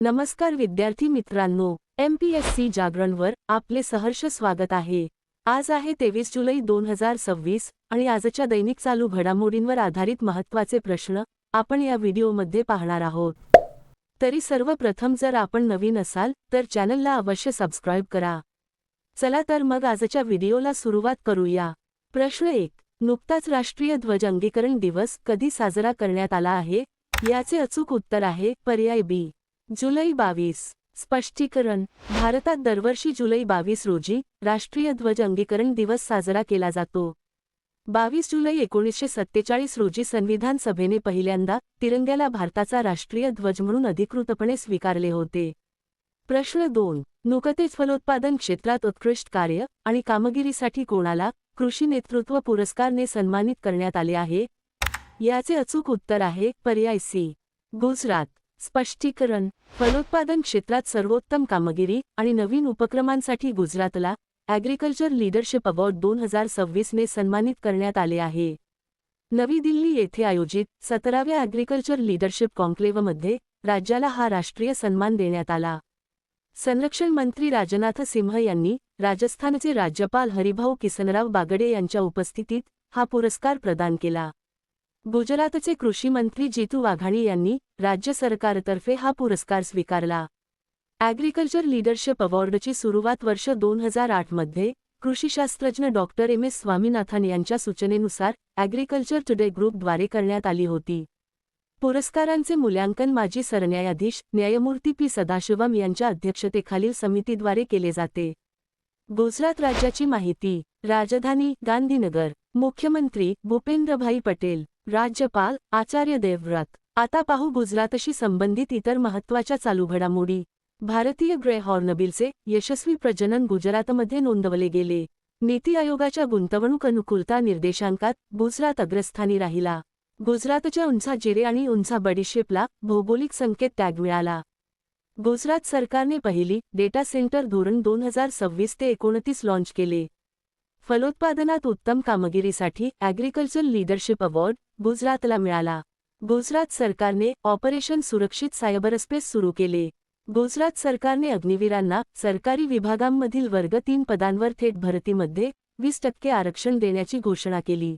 नमस्कार विद्यार्थी मित्रांनो, MPSC जागरणवर आपले सहर्ष स्वागत आहे। आज आहे 23 जुलै 2026 आणि आजच्या दैनिक चालू घडामोडींवर आधारित महत्त्वाचे प्रश्न आपण या व्हिडिओमध्ये पाहणार आहोत। तरी सर्वप्रथम जर आपण नवीन असाल तर चॅनलला अवश्य सबस्क्राइब करा। चला तर मग आजच्या व्हिडिओला सुरुवात करूया। प्रश्न 1, नुकताच राष्ट्रीय ध्वज अंगीकरण दिवस कधी साजरा करण्यात आला आहे? याचे अचूक उत्तर आहे पर्याय बी, जुलै 22। स्पष्टीकरण, भारतात दरवर्षी जुलै 22 रोजी राष्ट्रीय ध्वज अंगीकरण दिवस साजरा केला जातो। 22 जुलै 1947 रोजी संविधान सभेने पहिल्यांदा तिरंग्याला भारताचा राष्ट्रीय ध्वज म्हणून अधिकृतपणे स्वीकारले होते। प्रश्न 2, नुकतेच फलोत्पादन क्षेत्रात उत्कृष्ट कार्य आणि कामगिरीसाठी कोणाला कृषी नेतृत्व पुरस्कारने सन्मानित करण्यात आले आहे? याचे अचूक उत्तर आहे पर्याय सी, गुजरात। स्पष्टीकरण, फलोत्पादन क्षेत्रात सर्वोत्तम कामगिरी आणि नवीन उपक्रमांसाठी गुजरातला ॲग्रिकल्चर लीडरशिप अवॉर्ड 2026 ने सन्मानित करण्यात आले आहे। नवी दिल्ली येथे आयोजित 17व्या ॲग्रिकल्चर लीडरशिप कॉन्क्लेव्हमध्ये राज्याला हा राष्ट्रीय सन्मान देण्यात आला। संरक्षण मंत्री राजनाथ सिंह यांनी राजस्थानचे राज्यपाल हरिभाऊ किसनराव बागडे यांच्या उपस्थितीत हा पुरस्कार प्रदान केला। गुजरातचे कृषी मंत्री जितू वाघाणी यांनी राज्य सरकारतर्फे हा पुरस्कार स्वीकारला। ॲग्रिकल्चर लीडरशिप अवॉर्डची सुरुवात वर्ष 2008 मध्ये कृषीशास्त्रज्ञ डॉक्टर MS स्वामीनाथन यांच्या सूचनेनुसार ॲग्रिकल्चर टुडे ग्रुपद्वारे करण्यात आली होती। पुरस्कारांचे मूल्यांकन माजी सरन्यायाधीश न्यायमूर्ती पी सदाशिवम यांच्या अध्यक्षतेखालील समितीद्वारे केले जाते। गुजरात राज्याची माहिती, राजधानी गांधीनगर, मुख्यमंत्री भूपेंद्रभाई पटेल, राज्यपाल आचार्य देवव्रत। आता पाहू गुजरातशी संबंधित इतर महत्त्वाच्या चालू घडामोडी। भारतीय ग्रे हॉर्नबिलचे यशस्वी प्रजनन गुजरातमध्ये नोंदवले गेले। नीती आयोगाच्या गुंतवणूक अनुकूलता निर्देशांकात गुजरात अग्रस्थानी राहिला। गुजरातच्या उंचा जिरे आणि उंचा बडीशेपला भौगोलिक संकेत टॅग मिळाला। गुजरात सरकारने पहिली डेटा सेंटर धोरण 2026 ते 29 लॉन्च केले। फलोत्पादनात उत्तम कामगिरीसाठी ॲग्रिकल्चर लीडरशिप अवॉर्ड गुजरातला मिळाला। गुजरात सरकारने ऑपरेशन सुरक्षित सायबरस्पेस सुरू केले। गुजरात सरकारने अग्निवीरांना सरकारी विभागांमधील वर्ग 3 पदांवर थेट भरतीमध्ये 20% आरक्षण देण्याची घोषणा केली।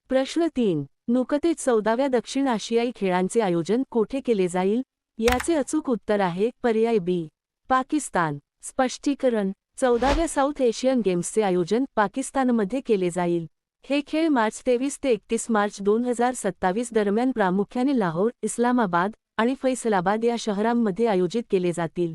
प्रश्न 3, नुकतेच 14व्या दक्षिण आशियाई खेळांचे आयोजन कोठे केले जाईल? याचे अचूक उत्तर आहे पर्याय बी, पाकिस्तान। स्पष्टीकरण, 14व्या साऊथ एशियन गेम्सचे आयोजन पाकिस्तानमध्ये केले जाईल। हे खेळ मार्च 23 ते 31 मार्च 2027 दरम्यान प्रामुख्याने लाहोर, इस्लामाबाद आणि फैसलाबाद या शहरांमध्ये आयोजित केले जातील।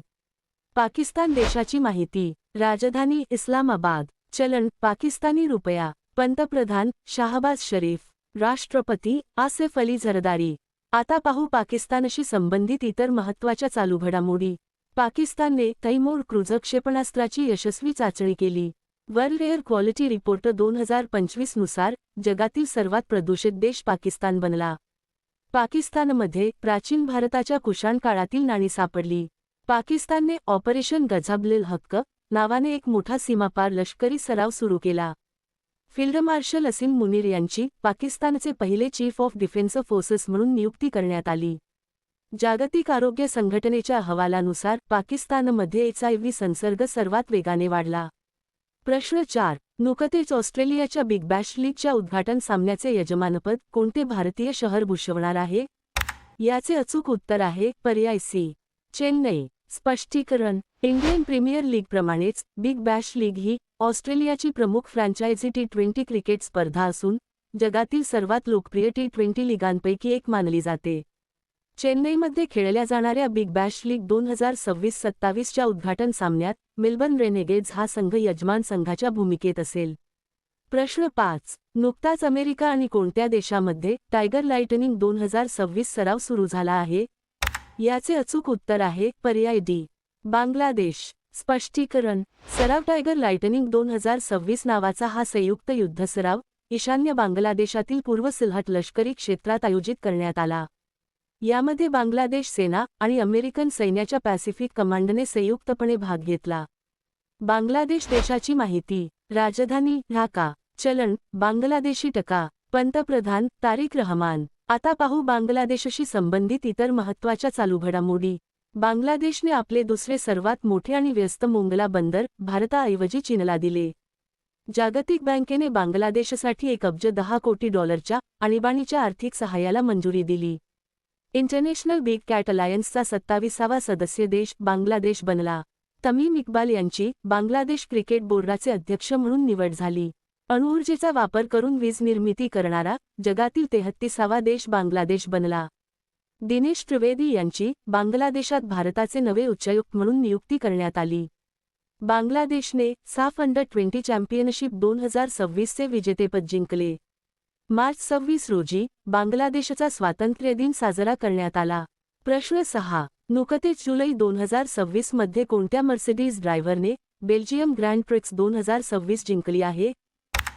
पाकिस्तान देशाची माहिती, राजधानी इस्लामाबाद, चलन पाकिस्तानी रुपया, पंतप्रधान शाहबाज शरीफ, राष्ट्रपती आसिफ अली झरदारी। आता पाहू पाकिस्तानशी संबंधित इतर महत्त्वाच्या चालू घडामोडी। पाकिस्तानने तैमूर क्रूझ क्षेपणास्त्राची यशस्वी चाचणी केली। वर्ल्ड एअर क्वालिटी रिपोर्ट 2025 नुसार जगातील सर्वात प्रदूषित देश पाकिस्तान बनला। पाकिस्तानमध्ये प्राचीन भारताच्या कुशाण काळातील नाणी सापडली। पाकिस्तानने ऑपरेशन गझाबलिल हक्क नावाने एक मोठा सीमापार लष्करी सराव सुरू केला। फील्ड मार्शल असीम मुनीर यांची पाकिस्तानचे पहिले चीफ ऑफ डिफेन्स फोर्सेस म्हणून नियुक्ती करण्यात आली। जागतिक आरोग्य संघटनेच्या अहवालानुसार पाकिस्तानमध्ये HIV संसर्ग सर्वात वेगाने वाढला। प्रश्न 4, नुकतेच ऑस्ट्रेलियाच्या बिग बॅश लीगच्या उद्घाटन सामन्याचे यजमानपद कोणते भारतीय शहर भूषवणार आहे? याचे अचूक उत्तर आहे पर्याय सी, चेन्नई। स्पष्टीकरण, इंडियन प्रीमियर लीगप्रमाणेच बिग बॅश लीग ही ऑस्ट्रेलियाची प्रमुख फ्रँचायझी T20 क्रिकेट स्पर्धा असून जगातील सर्वात लोकप्रिय T20 लीगांपैकी एक मानली जाते। चेन्नईमध्ये खेळल्या जाणाऱ्या बिग बॅश लीग 2026-27 च्या उद्घाटन सामन्यात मेलबर्न रेनेगेड्स हा संघ यजमान संघाच्या भूमिकेत असेल। प्रश्न 5, नुकताच अमेरिका आणि कोणत्या देशामध्ये टायगर लाइटनिंग 2026 सराव सुरू झाला आहे? याचे अचूक उत्तर आहे पर्याय डी, बांगलादेश। स्पष्टीकरण, सराव टायगर लाइटनिंग 2026 नावाचा हा संयुक्त युद्ध सराव ईशान्य बांगलादेशातील पूर्व सिलहट लष्करी क्षेत्रात आयोजित करण्यात आला। यामध्ये बांगलादेश सेना आणि अमेरिकन सैन्याच्या पॅसिफिक कमांडने संयुक्तपणे भाग घेतला। बांगलादेश देशाची माहिती, राजधानी ढाका, चलन बांगलादेशी टका, पंतप्रधान तारिक रहमान। आता पाहू बांगलादेशशी संबंधित इतर महत्त्वाच्या चालू घडामोडी। बांगलादेशने आपले दुसरे सर्वात मोठे आणि व्यस्त मोंगला बंदर भारताऐवजी चीनला दिले. जागतिक बँकेने बांगलादेशसाठी $1 अब्ज आणीबाणीच्या आर्थिक सहाय्याला मंजुरी दिली. इंटरनॅशनल बिग कॅट अलायन्सचा 27वा सदस्य देश बांगलादेश बनला. तमीम इक्बाल यांची बांगलादेश क्रिकेट बोर्डाचे अध्यक्ष म्हणून निवड झाली. अणुऊर्जेचा वापर करून वीज निर्मिती करणारा जगातील 33वा देश बांगलादेश बनला. दिनेश त्रिवेदी यांची बांगलादेशात भारताचे नवे उच्चायुक्त म्हणून नियुक्ती करण्यात आली. बांगलादेशने साफ अंडर-20 चॅम्पियनशिप 2026चे विजेतेपद जिंकले. मार्च 26 रोजी बांगलादेशचा स्वातंत्र्य दिन साजरा करण्यात आला. प्रश्न 6. नुकतेच जुलै 2026 मध्ये कोणत्या मर्सिडीज ड्रायव्हरने बेल्जियम ग्रँड प्रिक्स 2026 जिंकली आहे?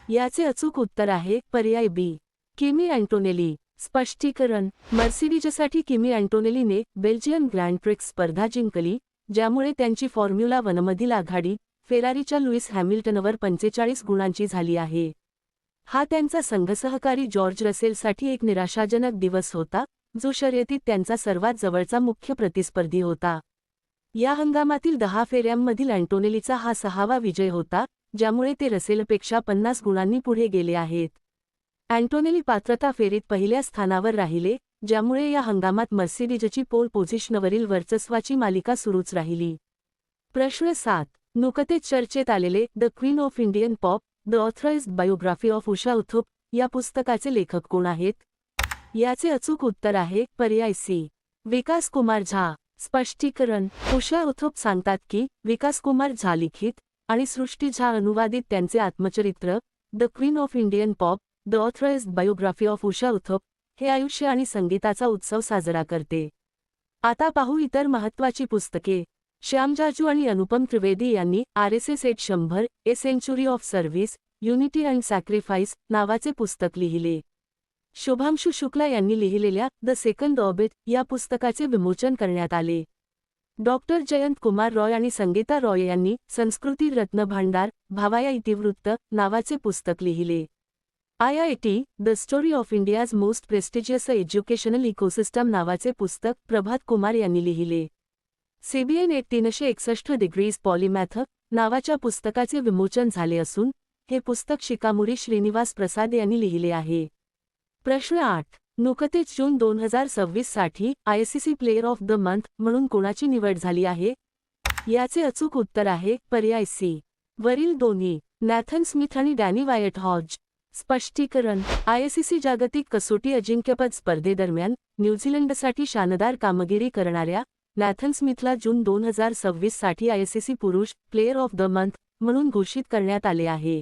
याचे अचूक उत्तर आहे पर्याय बी. किमी अँटोनेली. स्पष्टीकरण. मर्सिडीजसाठी किमी अँटोनेलीने बेल्जियन ग्रँड प्रिक्स स्पर्धा जिंकली, ज्यामुळे त्यांची फॉर्म्युला 1 मधील आघाडी फेरारीच्या लुईस हॅमिल्टनवर 45 गुणांची झाली आहे. हा त्यांचा संघसहकारी जॉर्ज रसेलसाठी एक निराशाजनक दिवस होता, जो शर्यतीत त्यांचा सर्वात जवळचा मुख्य प्रतिस्पर्धी होता. या हंगामातील 10 फेऱ्यांमधील अँटोनेलीचा हा 6वा विजय होता, ज्यामुळे ते रसेलपेक्षा 50 गुणांनी पुढे गेले आहेत. अँटोनेली पात्रता फेरीत पहिल्या स्थानावर राहिले, ज्यामुळे या हंगामात मर्सिडीजची पोल पोझिशनवरील वर्चस्वाची मालिका सुरूच राहिली. प्रश्न 7. नुकतेच चर्चेत आलेले the queen of Indian pop, the authorised biography of Usha Uthup या पुस्तकाचे लेखक कोण आहेत? याचे अचूक उत्तर आहे पर्याय सी. विकास कुमार झा. स्पष्टीकरण. उषा उथुप सांगतात की विकास कुमार झा लिखित आणि सृष्टी झा अनुवादित त्यांचे आत्मचरित्र the queen of Indian pop, the authorised biography of Usha Uthup हे आयुष्य आणि संगीताचा उत्सव साजरा करते. आता पाहू इतर महत्त्वाची पुस्तके. श्याम जाजू आणि अनुपम त्रिवेदी यांनी RSS 100 a century of service, unity and sacrifice नावाचे पुस्तक लिहिले. शुभांशु शुक्ला यांनी लिहिलेल्या द सेकंड ऑर्बिट या पुस्तकाचे विमोचन करण्यात आले. डॉक्टर जयंत कुमार रॉय आणि संगीता रॉय यांनी संस्कृती रत्न भांडार भावाया इतिवृत्त नावाचे पुस्तक लिहिले. IIT the story of India's most prestigious educational ecosystem नावाचे पुस्तक प्रभात कुमार यांनी लिहिले. CBN 361 डिग्रीज पॉलिमॅथ नावाच्या पुस्तकाचे विमोचन झाले असून हे पुस्तक शिकामुरी श्रीनिवास प्रसाद यांनी लिहिले आहे. प्रश्न 8. नुकतेच जून 2026 साठी ICC player of the month म्हणून कोणाची निवड झाली आहे? याचे अचूक उत्तर आहे पर्याय सी. वरील दोन्ही. नॅथन स्मिथ आणि डॅनी वायट हॉज. स्पष्टीकरण. ICC जागतिक कसोटी अजिंक्यपद स्पर्धेदरम्यान न्यूझीलंडसाठी शानदार कामगिरी करणाऱ्या नॅथन स्मिथला जून 2026 साठी ICC पुरुष प्लेयर ऑफ द मंथ म्हणून घोषित करण्यात आले आहे.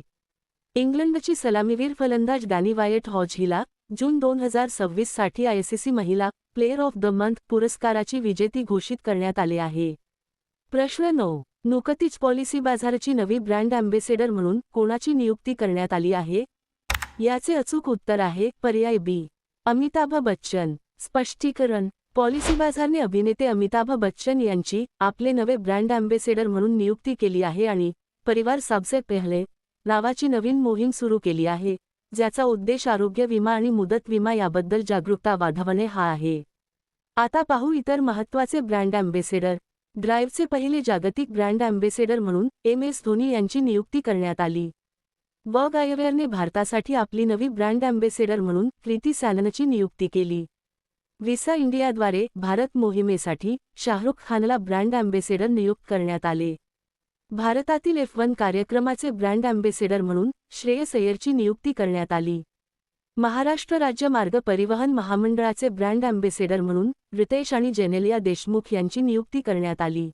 इंग्लंडची सलामीवीर फलंदाज डॅनी वायट हॉज हिला जून 2026 साठी ICC महिला प्लेयर ऑफ द मंथ पुरस्काराची विजेती घोषित करण्यात आले आहे. प्रश्न 9. नुकतीच पॉलिसी बाजारची नवी ब्रँड अँबेसेडर म्हणून कोणाची नियुक्ती करण्यात आली आहे? याचे अचूक उत्तर आहे पर्याय बी. अमिताभ बच्चन. स्पष्टीकरण. पॉलिसी बाजारने अभिनेते अमिताभ बच्चन यांची आपले नवे ब्रँड अँबेसेडर म्हणून नियुक्ती केली आहे आणि परिवार सबसे पहले नावाची नवीन मोहीम सुरू केली आहे, ज्याचा उद्देश आरोग्य विमा आणि मुदत विमा याबद्दल जागरूकता वाढवणे हा आहे. आता पाहू इतर महत्त्वाचे ब्रँड अँबेसेडर. ड्राईव्हचे पहिले जागतिक ब्रँड अँबेसेडर म्हणून MS धोनी यांची नियुक्ती करण्यात आली. वॉग आयवेअरने भारतासाठी आपली नवी ब्रँड अँबेसेडर म्हणून कृती सॅननची नियुक्ती केली. व्हिसा इंडियाद्वारे भारत मोहिमेसाठी शाहरुख खानला ब्रँड अँबेसेडर नियुक्त करण्यात आले. भारतातील F1 कार्यक्रमाचे ब्रँड अँबेसेडर म्हणून श्रेयस अय्यरची नियुक्ती करण्यात आली. महाराष्ट्र राज्य मार्ग परिवहन महामंडळाचे ब्रँड अँबेसेडर म्हणून रितेश आणि जेनेलिया देशमुख यांची नियुक्ती करण्यात आली.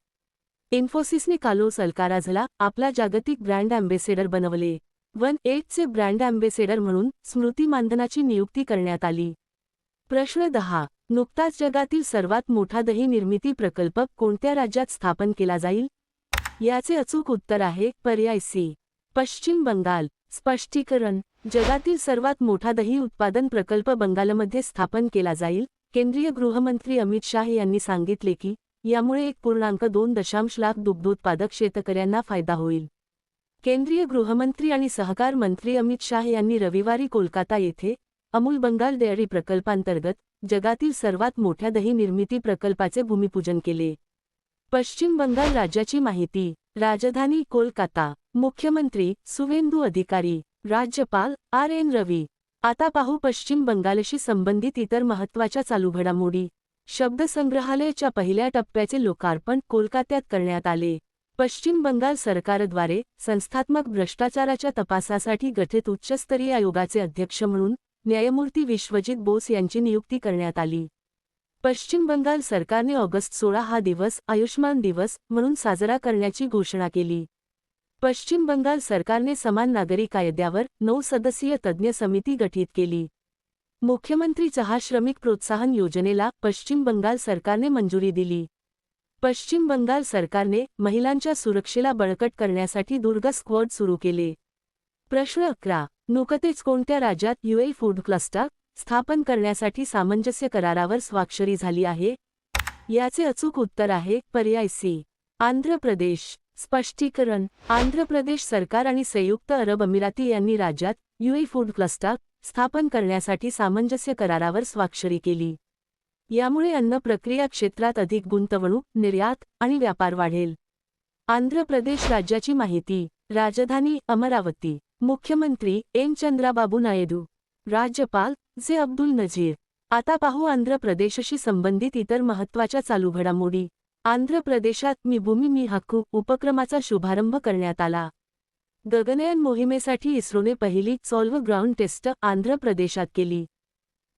इन्फोसिसने कार्लोस अल्काराझला आपला जागतिक ब्रँड अँबेसेडर बनवले. 1-8चे ब्रँड अँबेसेडर म्हणून स्मृती मानधनाची नियुक्ती करण्यात आली. प्रश्न 10. नुकताच जगातील सर्वात मोठा दही निर्मिती प्रकल्प कोणत्या राज्यात स्थापन केला जाईल? याचे अचूक उत्तर आहे पर्याय सी. पश्चिम बंगाल. स्पष्टीकरण. जगातील सर्वात मोठा दही उत्पादन प्रकल्प बंगालमध्ये स्थापन केला जाईल. केंद्रीय गृहमंत्री अमित शाह यांनी सांगितले की यामुळे 1.2 लाख दुग्धोत्पादक शेतकऱ्यांना फायदा होईल. केंद्रीय गृहमंत्री आणि सहकार मंत्री अमित शाह यांनी रविवारी कोलकाता येथे अमूल बंगाल डेअरी प्रकल्पांतर्गत जगातील सर्वात मोठ्या दही निर्मिती प्रकल्पाचे भूमिपूजन केले. पश्चिम बंगाल राज्याची माहिती. राजधानी कोलकाता. मुख्यमंत्री सुवेंदू अधिकारी. राज्यपाल आर.एन. रवी. आता पाहू पश्चिम बंगालशी संबंधित इतर महत्त्वाच्या चालू घडामोडी. शब्दसंग्रहालयाच्या पहिल्या टप्प्याचे लोकार्पण कोलकात्यात करण्यात आले. पश्चिम बंगाल सरकारद्वारे संस्थात्मक भ्रष्टाचाराच्या तपासासाठी गठीत उच्चस्तरीय आयोगाचे अध्यक्ष म्हणून न्यायमूर्ती विश्वजित बोस यांची नियुक्ती करण्यात आली. पश्चिम बंगाल सरकारने ऑगस्ट 16 हा दिवस आयुष्मान दिवस म्हणून साजरा करण्याची घोषणा केली. पश्चिम बंगाल सरकारने समान नागरी कायद्यावर 9 सदस्यीय तज्ज्ञ समिती गठीत केली. मुख्यमंत्री चहा श्रमिक प्रोत्साहन योजनेला पश्चिम बंगाल सरकारने मंजुरी दिली. पश्चिम बंगाल सरकारने महिलांच्या सुरक्षेला बळकट करण्यासाठी दुर्ग स्क्वॉड सुरू केले. प्रश्न 11. नुकतेच कोणत्या राज्यात यूए फूड क्लस्टर स्थापन करण्यासाठी सामंजस्य करारावर स्वाक्षरी झाली आहे? याचे अचूक उत्तर आहे पर्याय सी. आंध्र प्रदेश. स्पष्टीकरण. आंध्र प्रदेश सरकार आणि संयुक्त अरब अमिराती यांनी राज्यात यूए फूड क्लस्टर स्थापन करण्यासाठी सामंजस्य करारावर स्वाक्षरी केली. यामुळे अन्न प्रक्रिया क्षेत्रात अधिक गुंतवणूक, निर्यात आणि व्यापार वाढेल. आंध्र प्रदेश राज्याची माहिती. राजधानी अमरावती. मुख्यमंत्री एन. चंद्राबाबू नायडू. राज्यपाल जे. अब्दुल नझीर. आता पाहू आंध्र प्रदेशशी संबंधित इतर महत्त्वाच्या चालू घडामोडी. आंध्र प्रदेशात मी भूमी मी हक्कू उपक्रमाचा शुभारंभ करण्यात आला. गगनयान मोहिमेसाठी इस्रोने पहिली सॉल्व्ह ग्राउंड टेस्ट आंध्र प्रदेशात केली.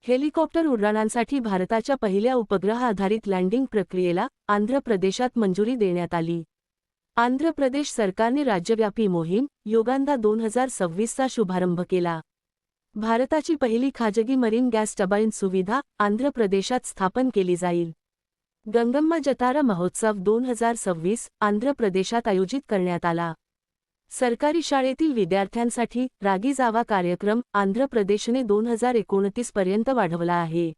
हेलिकॉप्टर उड्डाणांसाठी भारताच्या पहिल्या उपग्रह आधारित लँडिंग प्रक्रियेला आंध्र प्रदेशात मंजुरी देण्यात आली. आंध्र प्रदेश सरकारने राज्यव्यापी मोहीम योगांदा 2026 चा शुभारंभ केला. भारताची पहिली खाजगी मरीन गॅस टर्बाइन सुविधा आंध्र प्रदेशात स्थापन केली जाईल. गंगम्मा जतारा महोत्सव 2026 आंध्र प्रदेशात आयोजित करण्यात आला. सरकारी शाळेतील विद्यार्थ्यांसाठी रागी जावा कार्यक्रम आंध्र प्रदेशने 2029 पर्यंत वाढवला आहे.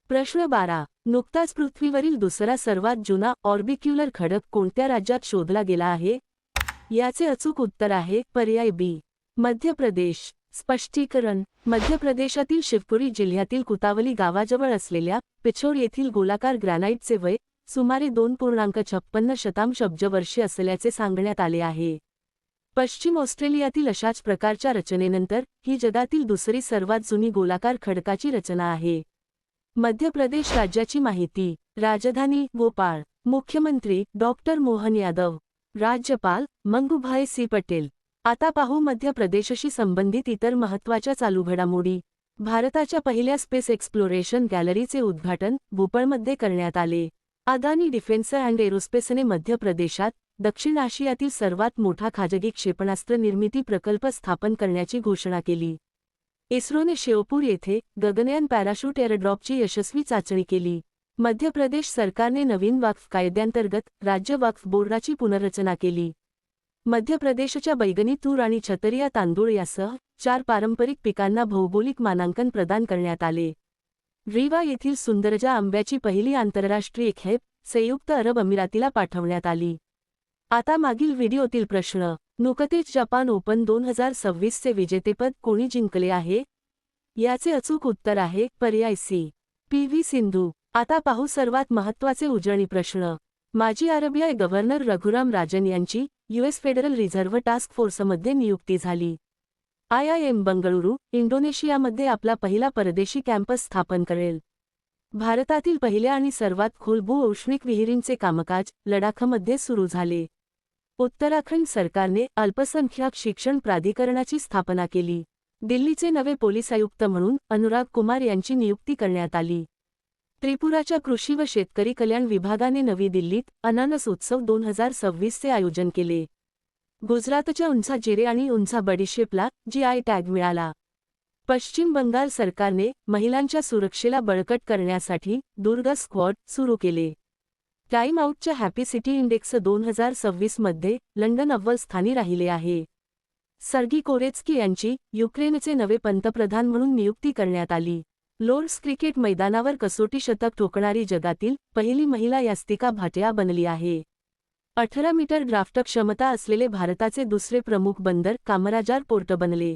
प्रश्न 12. नुकताच पृथ्वीवरील दुसरा सर्वात जुना ऑर्बिक्युलर खडक कोणत्या राज्यात शोधला गेला आहे? याचे अचूक उत्तर आहे पर्याय बी. मध्य प्रदेश. स्पष्टीकरण. मध्य प्रदेशातील शिवपुरी जिल्ह्यातील कुतावली गावाजवळ असलेल्या पिछोर येथील गोलाकार ग्रॅनाइटचे वय सुमारे 2.56 अब्जवर्षे असल्याचे सांगण्यात आले आहे. पश्चिम ऑस्ट्रेलियातील अशाच प्रकारच्या रचनेनंतर ही जगातील दुसरी सर्वात जुनी गोलाकार खडकाची रचना आहे. मध्य प्रदेश राज्याची माहिती. राजधानी भोपाळ. मुख्यमंत्री डॉक्टर मोहन यादव. राज्यपाल मंगूभाई सी पटेल. आता पाहू मध्य प्रदेशशी संबंधित इतर महत्त्वाच्या चालू घडामोडी. भारताच्या पहिल्या स्पेस एक्सप्लोरेशन गॅलरीचे उद्घाटन भोपाळमध्ये करण्यात आले. अदानी डिफेन्स अँड एरोस्पेसने मध्य प्रदेशात दक्षिण आशियातील सर्वात मोठा खाजगी क्षेपणास्त्र निर्मिती प्रकल्प स्थापन करण्याची घोषणा केली. इस्रोने श्योपूर येथे गगनयान पॅराशूट एअरड्रॉपची यशस्वी चाचणी केली. मध्य प्रदेश सरकारने नवीन वक्फ कायद्यांतर्गत राज्य वक्फ बोर्डाची पुनर्रचना केली. मध्य प्रदेशच्या बैगनी तूर आणि छतरिया तांदूळ यासह 4 पारंपरिक पिकांना भौगोलिक मानांकन प्रदान करण्यात आले. रीवा येथील सुंदरजा आंब्याची पहिली आंतरराष्ट्रीय खेप संयुक्त अरब अमिरातीला पाठवण्यात आली. आता मागील व्हिडिओतील प्रश्न. नुकतेच जपान ओपन 2026 चे विजेतेपद कोणी जिंकले आहे? याचे अचूक उत्तर आहे पर्याय सी. पी.व्ही. सिंधू. आता पाहू सर्वात महत्त्वाचे उजळणी प्रश्न. माजी आरबीआय गव्हर्नर रघुराम राजन यांची यूएस फेडरल रिझर्व्ह टास्क फोर्समध्ये नियुक्ती झाली. IIM बंगळुरू इंडोनेशियामध्ये आपला पहिला परदेशी कॅम्पस स्थापन करेल. भारतातील पहिल्या आणि सर्वात खोल भू-औष्णिक विहिरींचे कामकाज लडाखमध्ये सुरू झाले. उत्तराखंड सरकारने अल्पसंख्याक शिक्षण प्राधिकरणाची स्थापना केली. दिल्लीचे नवे पोलीस आयुक्त म्हणून अनुराग कुमार यांची नियुक्ती करण्यात आली. त्रिपुराच्या कृषी व शेतकरी कल्याण विभागाने नवी दिल्लीत अनानस उत्सव 2026 चे आयोजन केले. गुजरातच्या उंझा जिरे आणि उंझा बडीशेपला GI टॅग मिळाला. पश्चिम बंगाल सरकारने महिलांच्या सुरक्षेला बळकट करण्यासाठी दुर्ग स्क्वॉड सुरू केले. टाइम आउटच्या हॅपी सिटी इंडेक्स 2026 मध्ये लंडन अव्वल स्थानी राहिले आहे. सर्गी कोरेत्स्की यांची युक्रेनचे नवे पंतप्रधान म्हणून नियुक्ती करण्यात आली. लॉर्ड्स क्रिकेट मैदानावर कसोटी शतक ठोकणारी जगातील पहिली महिला यास्तिका भाटिया बनली आहे. 18 मीटर ड्राफ्ट क्षमता असलेले भारताचे दुसरे प्रमुख बंदर कामराजार पोर्ट बनले.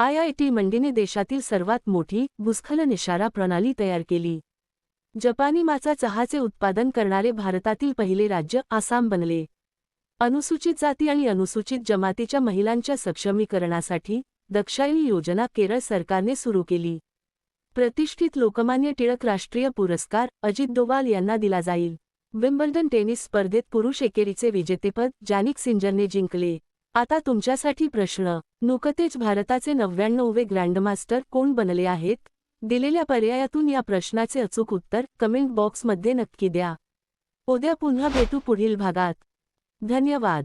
IIT मंडीने देशातील सर्वात मोठी भूस्खलन इशारा प्रणाली तयार केली. जपानी माचा चहाचे उत्पादन करणारे भारतातील पहिले राज्य आसाम बनले. अनुसूचित जाती आणि अनुसूचित जमातीच्या महिलांच्या सक्षमीकरणासाठी दक्षायनी योजना केरळ सरकारने सुरू केली. प्रतिष्ठित लोकमान्य टिळक राष्ट्रीय पुरस्कार अजित डोवाल यांना दिला जाईल. विम्बल्डन टेनिस स्पर्धेत पुरुष एकेरीचे विजेतेपद जानिक सिन्जरने जिंकले. आता तुमच्यासाठी प्रश्न. नुकतेच भारताचे 99वे ग्रँडमास्टर कोण बनले आहेत? दिलेल्या पर्यायातून या प्रश्नाचे अचूक उत्तर कमेंट बॉक्समध्ये नक्की द्या. उद्या पुन्हा भेटू पुढील भागात. धन्यवाद.